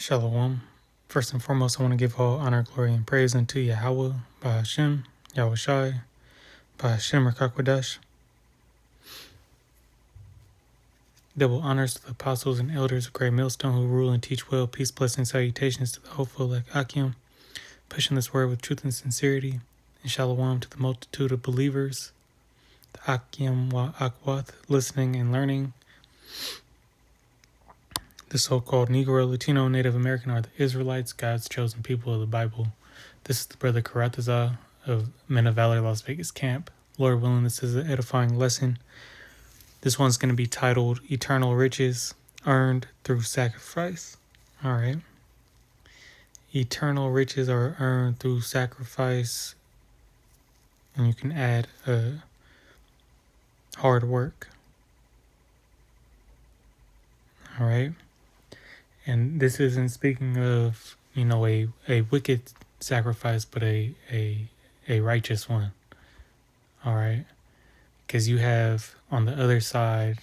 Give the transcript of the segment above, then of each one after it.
Shalom. First and foremost, I want to give all honor, glory, and praise unto Yahweh, Bahashem, Yahweh Shai, Bahashem Rakakwadash. Double honors to the apostles and elders of Great Millstone who rule and teach well. Peace, blessing, salutations to the hopeful elect Akim, pushing this word with truth and sincerity. And shalom to the multitude of believers, the Akim wa Akwath, listening and learning. The so-called Negro, Latino, Native American are the Israelites, God's chosen people of the Bible. This is the brother Karatazah of Men of Valor Las Vegas Camp. Lord willing, this is an edifying lesson. This one's going to be titled Eternal Riches Earned Through Sacrifice. All right. Eternal riches are earned through sacrifice. And you can add hard work. All right. And this isn't speaking of, a wicked sacrifice, but a righteous one. All right. Because you have on the other side,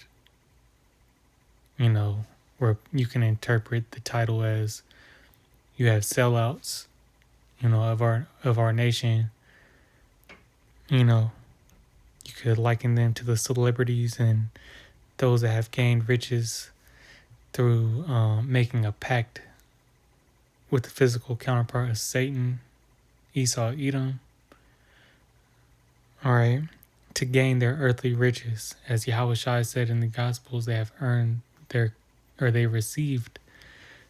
where you can interpret the title as you have sellouts, of our nation. You could liken them to the celebrities and those that have gained riches through making a pact with the physical counterpart of Satan, Esau, Edom. All right. To gain their earthly riches. As Yahweh Shai said in the Gospels, they have earned they received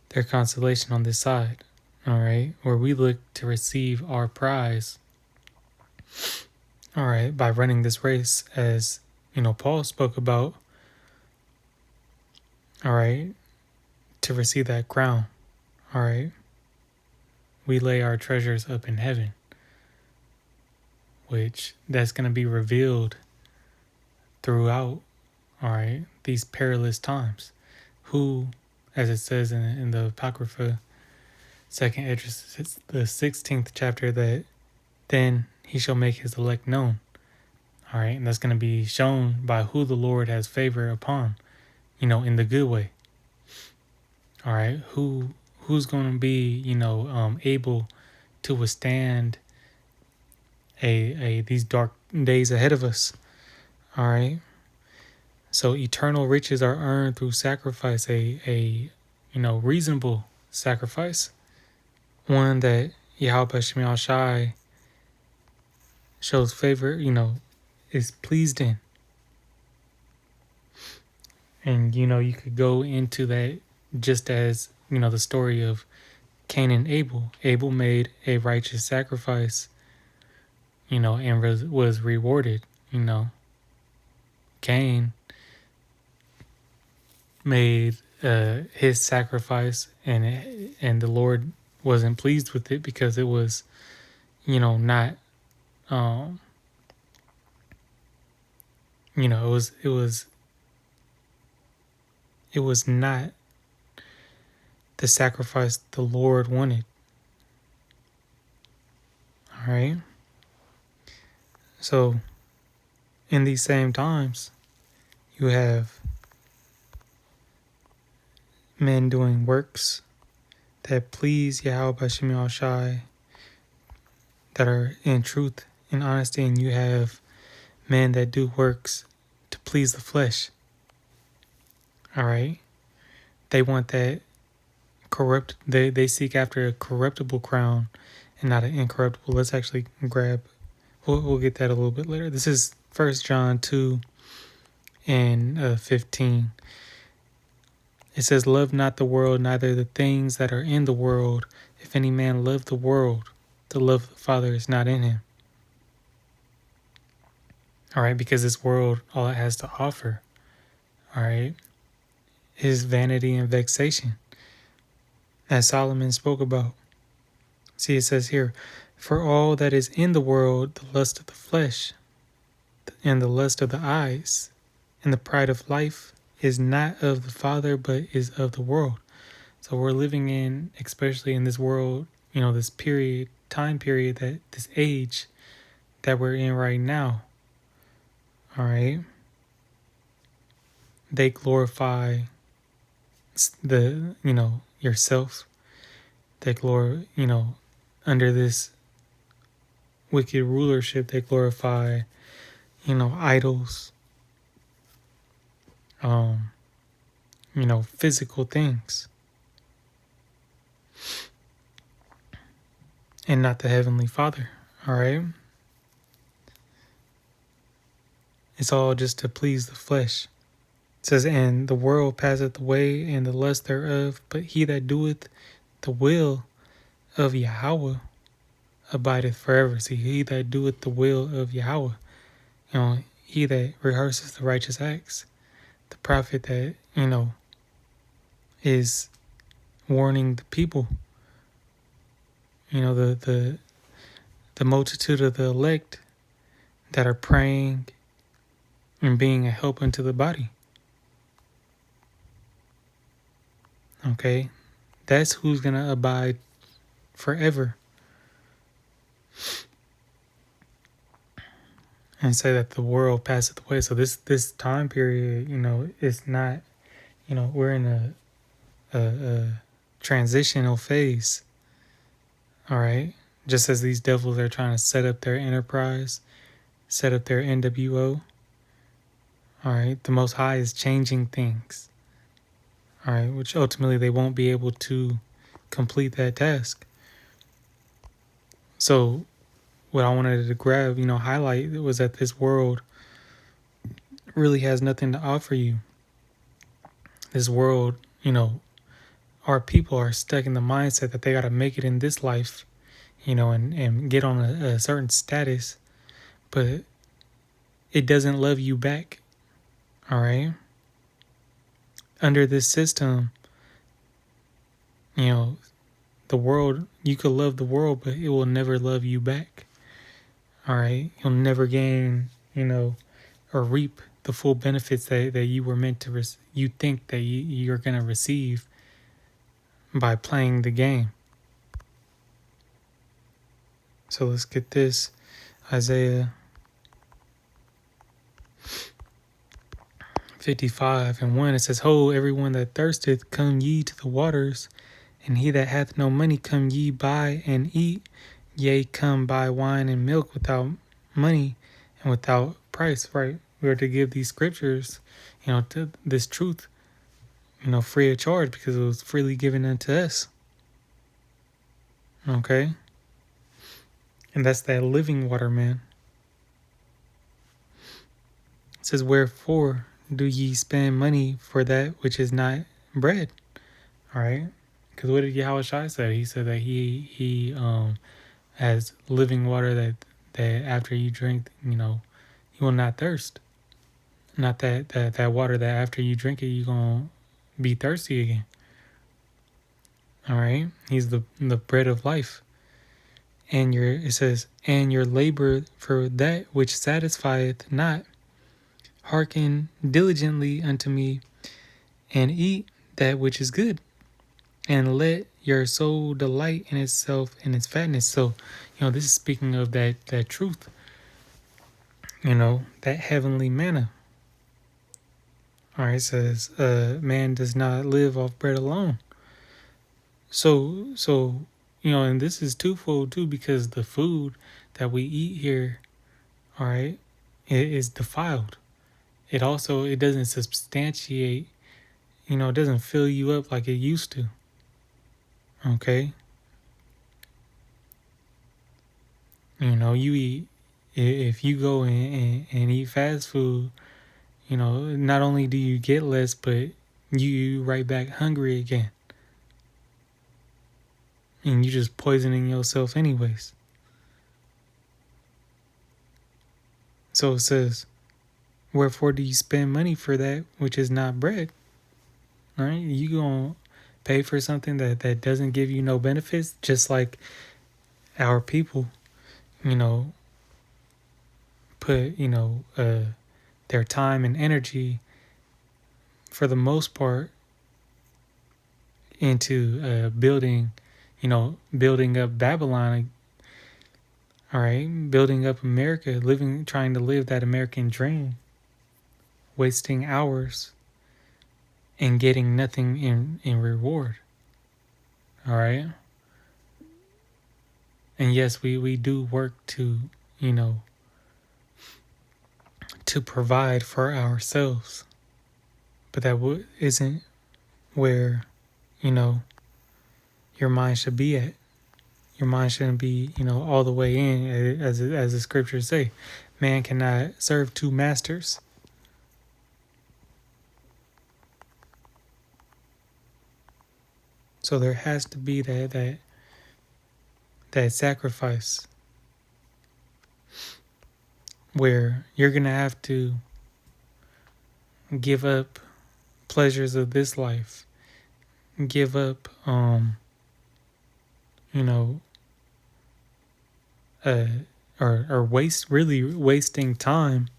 their consolation on this side. All right. Where we look to receive our prize. All right. By running this race, as, Paul spoke about. All right. To receive that crown. All right. We lay our treasures up in heaven, which that's going to be revealed throughout, all right, these perilous times. Who, as it says in the Apocrypha, second Esdras, it's the 16th chapter, that then he shall make his elect known. All right, and that's going to be shown by who the Lord has favor upon, in the good way. All right, who's going to be, able to withstand these dark days ahead of us. All right. So eternal riches are earned through sacrifice, a reasonable sacrifice, one that Yahweh Shemiah Shai shows favor, is pleased in. And you could go into that just as the story of Cain and Abel. Abel made a righteous sacrifice, and was rewarded. Cain made his sacrifice, and the Lord wasn't pleased with it because it was, not, it was not the sacrifice the Lord wanted. All right. So, in these same times, you have men doing works that please Yahweh Shemiah Shai, that are in truth and honesty, and you have men that do works to please the flesh. All right? They want that they seek after a corruptible crown and not an incorruptible. Let's actually grab, we'll get that a little bit later. This is 1 John 2 and 15. It says, love not the world, neither the things that are in the world. If any man love the world, the love of the Father is not in him. All right, because this world, all it has to offer, all right, is vanity and vexation, as Solomon spoke about. See, it says here, for all that is in the world, the lust of the flesh, and the lust of the eyes, and the pride of life, is not of the Father, but is of the world. So we're living in, especially in this world, this time period, this age that we're in right now. All right. They glorify the, yourself that under this wicked rulership, they glorify, idols, physical things, and not the Heavenly Father. All right? It's all just to please the flesh. It says, and the world passeth away, and the lust thereof, but he that doeth the will of Yahweh abideth forever. See, he that doeth the will of Yahweh, he that rehearses the righteous acts, the prophet that, is warning the people, the multitude of the elect that are praying and being a help unto the body. Okay? That's who's going to abide forever. And say that the world passeth away. So this time period, it's not, we're in a transitional phase. All right? Just as these devils are trying to set up their enterprise, set up their NWO. All right? The Most High is changing things. All right? Which ultimately they won't be able to complete that task. So what I wanted to grab, highlight was that this world really has nothing to offer you. This world, our people are stuck in the mindset that they got to make it in this life, and get on a certain status, but it doesn't love you back. All right? Under this system, the world, you could love the world, but it will never love you back. All right? You'll never gain, or reap the full benefits that you were meant to, you think that you're going to receive by playing the game. So let's get this. Isaiah 55:1, it says, Ho, everyone that thirsteth, come ye to the waters, and he that hath no money, come ye buy and eat. Yea, come buy wine and milk without money and without price. Right? We are to give these scriptures, to this truth, free of charge, because it was freely given unto us. Okay? And that's that living water, man. It says, wherefore do ye spend money for that which is not bread? All right? Because what did Yahushua say? He said that he has living water that after you drink, you will not thirst. Not that water that after you drink it, you're going to be thirsty again. All right? He's the bread of life. And it says, and your labor for that which satisfieth not, hearken diligently unto me, and eat that which is good, and let your soul delight in itself in its fatness. So, this is speaking of that truth, that heavenly manna. All right, it says, man does not live off bread alone. So, and this is twofold too, because the food that we eat here, all right, it is defiled. It doesn't substantiate, it doesn't fill you up like it used to. Okay? You eat, if you go and eat fast food, not only do you get less, but you right back hungry again. And you just poisoning yourself anyways. So it says, wherefore do you spend money for that which is not bread? All right? You going to pay for something that doesn't give you no benefits, just like our people, put, their time and energy, for the most part, into building up Babylon, all right, building up America, trying to live that American dream, wasting hours and getting nothing in reward. All right. And yes, we do work to, you know, to provide for ourselves. But that isn't where, you know, your mind should be at. Your mind shouldn't be, you know, all the way in, as the scriptures say. Man cannot serve two masters. So there has to be that sacrifice where you're gonna have to give up pleasures of this life, give up, you know, uh, or wasting time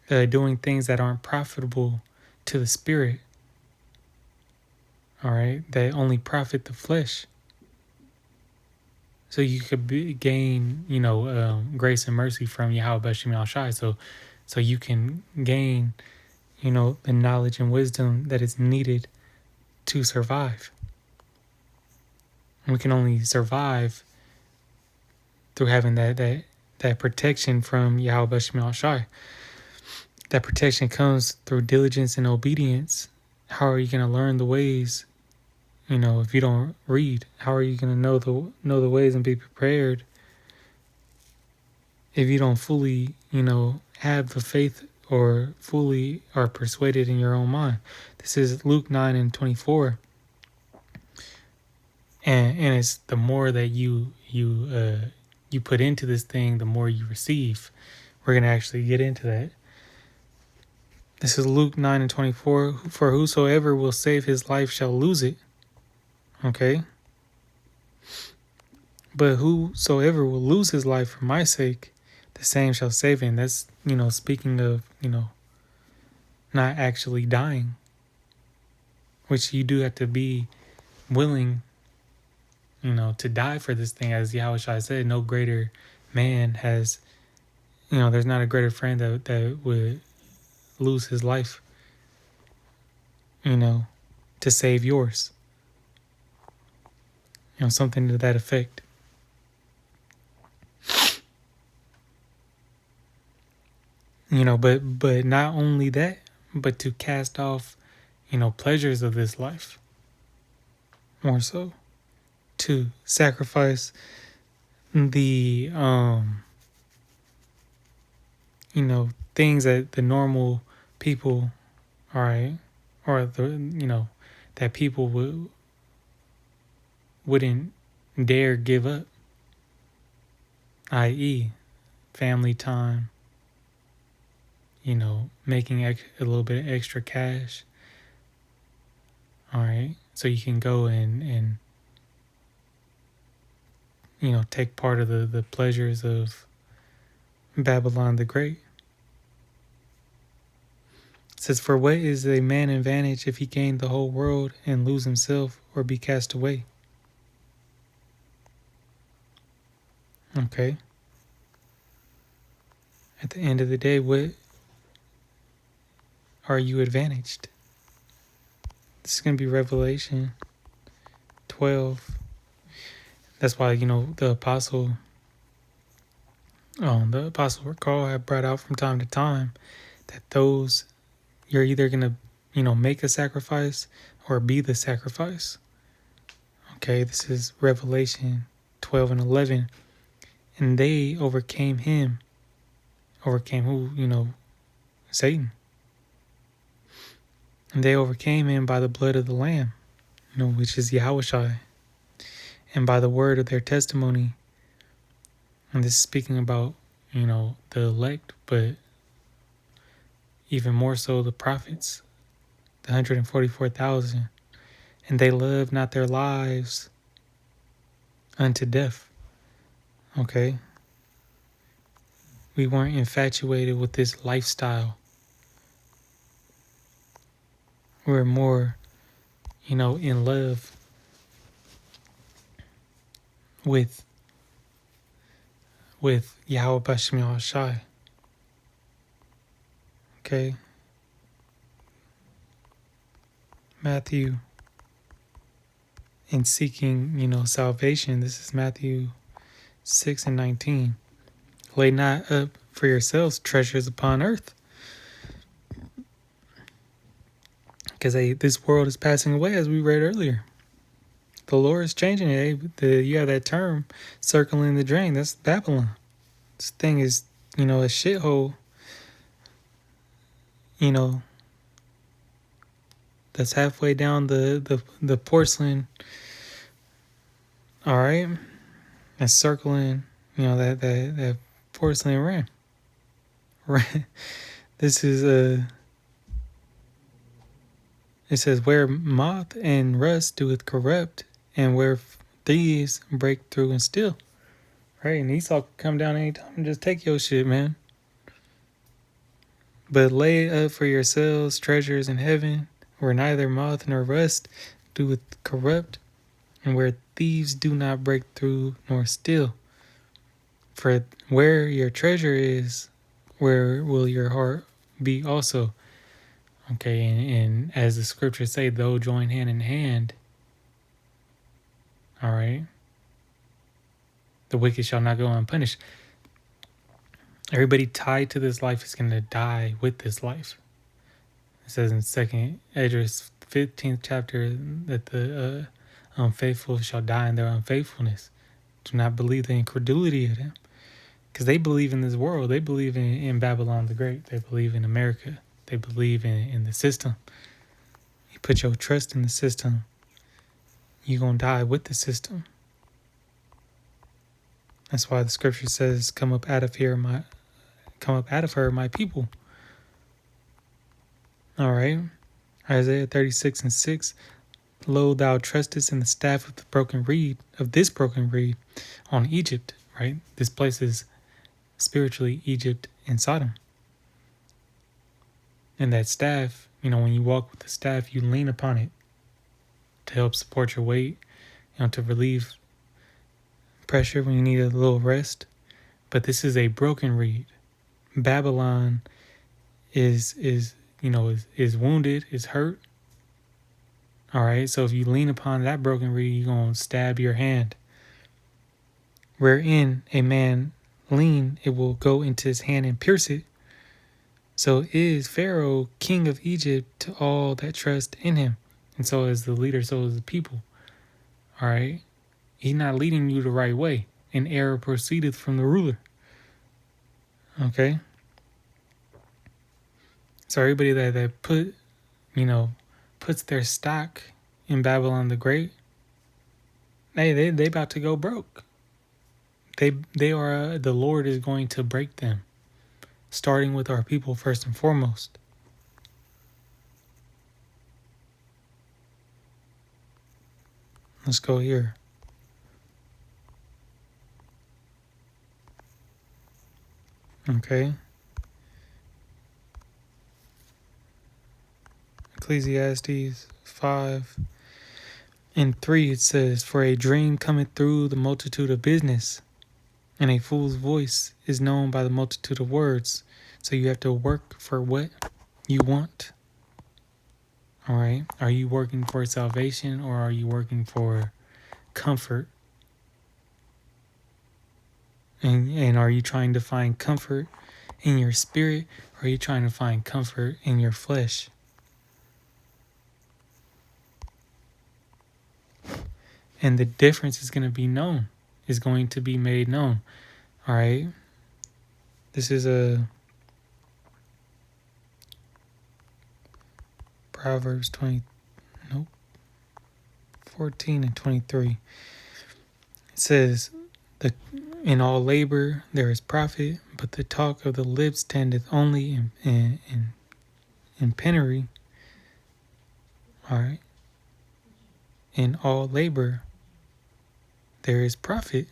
doing things that aren't profitable to the spirit. All right, that only profit the flesh. So you could gain, you know, grace and mercy from Yahweh Bashim Al Shai. So you can gain, you know, the knowledge and wisdom that is needed to survive. And we can only survive through having that protection from Yahweh Bashim Al Shai. That protection comes through diligence and obedience. How are you going to learn the ways? You know, if you don't read, how are you going to know the ways and be prepared if you don't fully, you know, have the faith or fully are persuaded in your own mind? This is Luke 9:24, and it's the more that you put into this thing, the more you receive. We're gonna actually get into that. This is Luke 9:24. For whosoever will save his life shall lose it. Okay. But whosoever will lose his life for my sake, the same shall save it. And that's, you know, speaking of, you know, not actually dying, which you do have to be willing, you know, to die for this thing. As Yahweh Shai said, no greater man has, you know, there's not a greater friend that would lose his life, you know, to save yours. You know, something to that effect. You know, but not only that, but to cast off, you know, pleasures of this life. More so, to sacrifice the you know, things that the normal people, all right, or the, you know, that people wouldn't dare give up, i.e., family time, you know, making a little bit of extra cash, all right, so you can go and you know, take part of the pleasures of Babylon the Great. It says, for what is a man advantage if he gain the whole world and lose himself or be cast away? Okay. At the end of the day, what are you advantaged? This is going to be Revelation 12. That's why, you know, the apostle recall had brought out from time to time that those, you're either going to, you know, make a sacrifice or be the sacrifice. Okay, this is Revelation 12:11. And they overcame him. Overcame who? You know, Satan. And they overcame him by the blood of the Lamb, you know, which is Yahushai, and by the word of their testimony. And this is speaking about, you know, the elect, but even more so the prophets, the 144,000. And they loved not their lives unto death. Okay? We weren't infatuated with this lifestyle. We were more, you know, in love with Yahweh Bashim Shai. Okay? Matthew and seeking, salvation. This is Matthew 6:19. Lay not up for yourselves treasures upon earth, because this world is passing away, as we read earlier. The Lord is changing it. You have that term, circling the drain. That's Babylon. This thing is, a shithole, that's halfway down the porcelain, all right? And circling, that porcelain rim. Right? This is it says, where moth and rust doeth corrupt, and where thieves break through and steal. Right? And Esau can come down anytime and just take your shit, man. But lay up for yourselves treasures in heaven, where neither moth nor rust doeth corrupt, and where thieves do not break through nor steal. For where your treasure is, where will your heart be also? Okay, and as the scriptures say, they'll join hand in hand. All right. The wicked shall not go unpunished. Everybody tied to this life is going to die with this life. It says in 2 Esdras 15th chapter that the unfaithful shall die in their unfaithfulness. Do not believe the incredulity of them. Because they believe in this world. They believe in Babylon the Great. They believe in America. They believe in the system. You put your trust in the system, you're going to die with the system. That's why the scripture says, come up out of her, my people. All right. Isaiah 36:6. Lo, thou trustest in the staff of this broken reed on Egypt, right? This place is spiritually Egypt and Sodom. And that staff, when you walk with the staff, you lean upon it to help support your weight, to relieve pressure when you need a little rest. But this is a broken reed. Babylon is wounded, is hurt. All right, so if you lean upon that broken reed, you're going to stab your hand. Wherein a man lean, it will go into his hand and pierce it. So is Pharaoh, king of Egypt, to all that trust in him. And so is the leader, so is the people. All right? He's not leading you the right way. An error proceedeth from the ruler. Okay? So everybody that puts their stock in Babylon the Great, they about to go broke. They are, the Lord is going to break them. Starting with our people first and foremost. Let's go here. Okay. Ecclesiastes 5:3 it says, for a dream cometh through the multitude of business, and a fool's voice is known by the multitude of words. So you have to work for what you want. All right. Are you working for salvation, or are you working for comfort? And are you trying to find comfort in your spirit, or are you trying to find comfort in your flesh? And the difference is going to be known, is going to be made known. All right. This is a Proverbs 14:23. It says, in all labor there is profit, but the talk of the lips tendeth only in penury. All right. In all labor there is profit.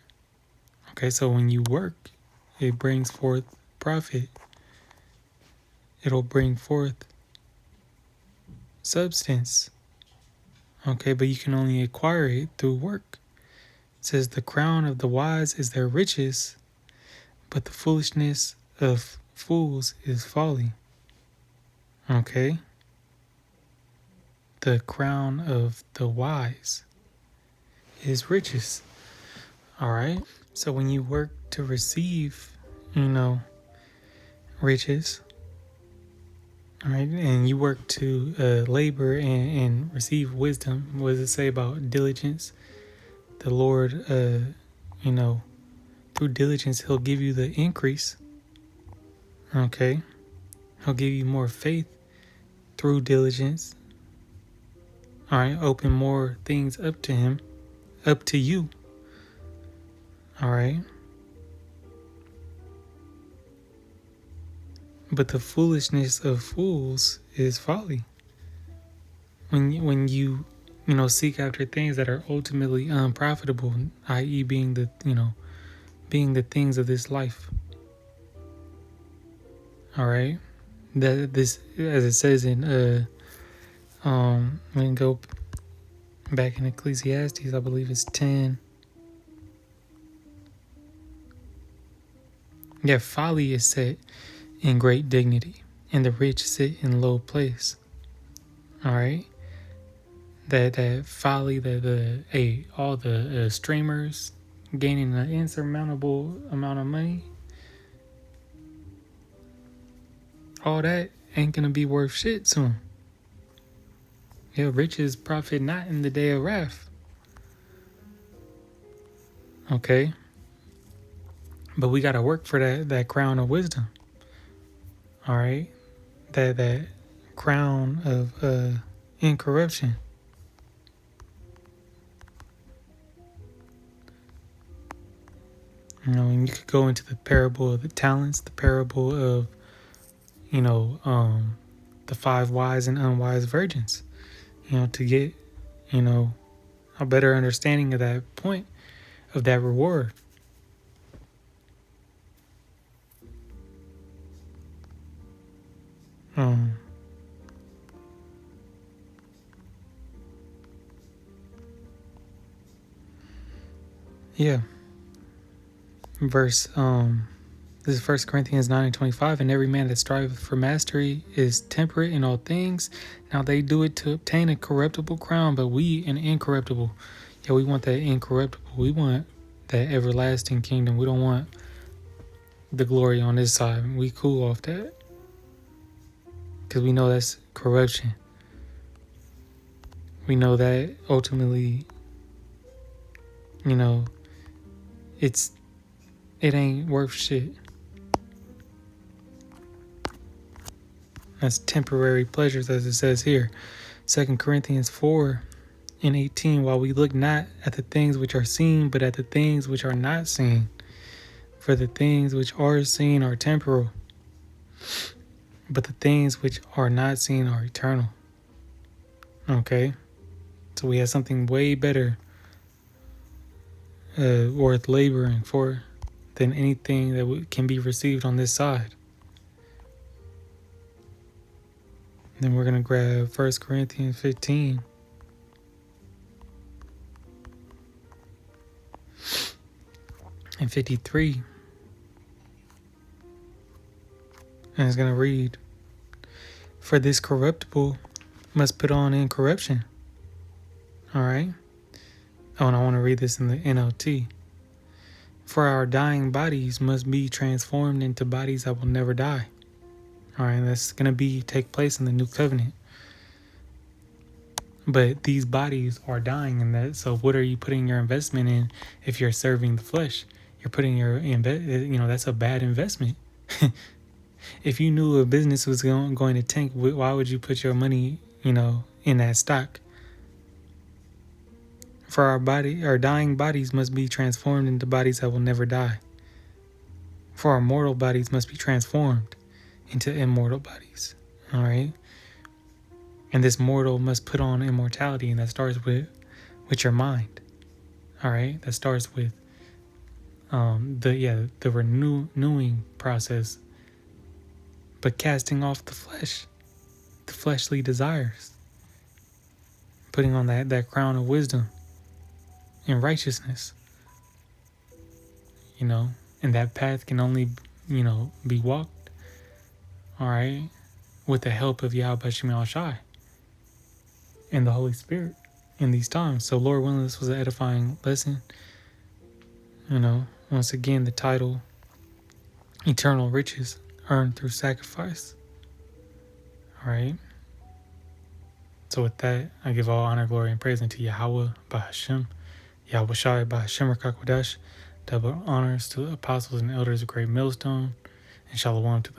Okay, so when you work, it brings forth profit. It'll bring forth substance. Okay, but you can only acquire it through work. It says the crown of the wise is their riches, but the foolishness of fools is folly. Okay? The crown of the wise is riches. All right. So when you work to receive, riches, all right, and you work to labor and receive wisdom, what does it say about diligence? The Lord, through diligence, He'll give you the increase. Okay. He'll give you more faith through diligence. All right. Open more things up to Him, up to you. All right. But the foolishness of fools is folly. When you seek after things that are ultimately unprofitable, i.e., being the things of this life. All right. That this, as it says in we can go back in Ecclesiastes, I believe it's 10. Yeah, folly is set in great dignity, and the rich sit in low place. All right. That folly, all the streamers gaining an insurmountable amount of money, all that ain't gonna be worth shit soon. Yeah, riches profit not in the day of wrath. Okay. But we gotta work for that crown of wisdom. All right. That crown of incorruption. And you could go into the parable of the talents, the parable of, the 5 wise and unwise virgins, to get, a better understanding of that point, of that reward. Yeah. Verse, this is 1 Corinthians 9:25, and every man that striveth for mastery is temperate in all things. Now they do it to obtain a corruptible crown, but we an incorruptible. Yeah, we want that incorruptible. We want that everlasting kingdom. We don't want the glory on this side. We cool off that, because we know that's corruption. We know that ultimately, it ain't worth shit. That's temporary pleasures, as it says here. 2 Corinthians 4:18, while we look not at the things which are seen, but at the things which are not seen. For the things which are seen are temporal, but the things which are not seen are eternal. Okay? So we have something way better worth laboring for than anything that can be received on this side. Then we're going to grab 1 Corinthians 15. And 53. And it's going to read, for this corruptible must put on incorruption. All right. Oh, and I want to read this in the NLT. For our dying bodies must be transformed into bodies that will never die. All right, that's going to take place in the new covenant. But these bodies are dying in that. So what are you putting your investment in if you're serving the flesh? You're putting that's a bad investment. If you knew a business was going to tank, why would you put your money, in that stock? For our dying bodies must be transformed into bodies that will never die. For our mortal bodies must be transformed into immortal bodies. All right. And this mortal must put on immortality, and that starts with your mind. All right. That starts with the renewing process, but casting off the flesh, the fleshly desires, putting on that crown of wisdom and righteousness. And that path can only be walked, all right, with the help of Yahweh Shem Shai and the Holy Spirit. in these times. So Lord willing, this was an edifying lesson. Once again, the title, Eternal Riches Earned Through Sacrifice. All right. So with that, I give all honor, glory, and praise unto Yahweh Bahashem, Yahweh Shai Bahashem Rakakwadash. Double honors to the apostles and elders of Great Millstone, and shalom to the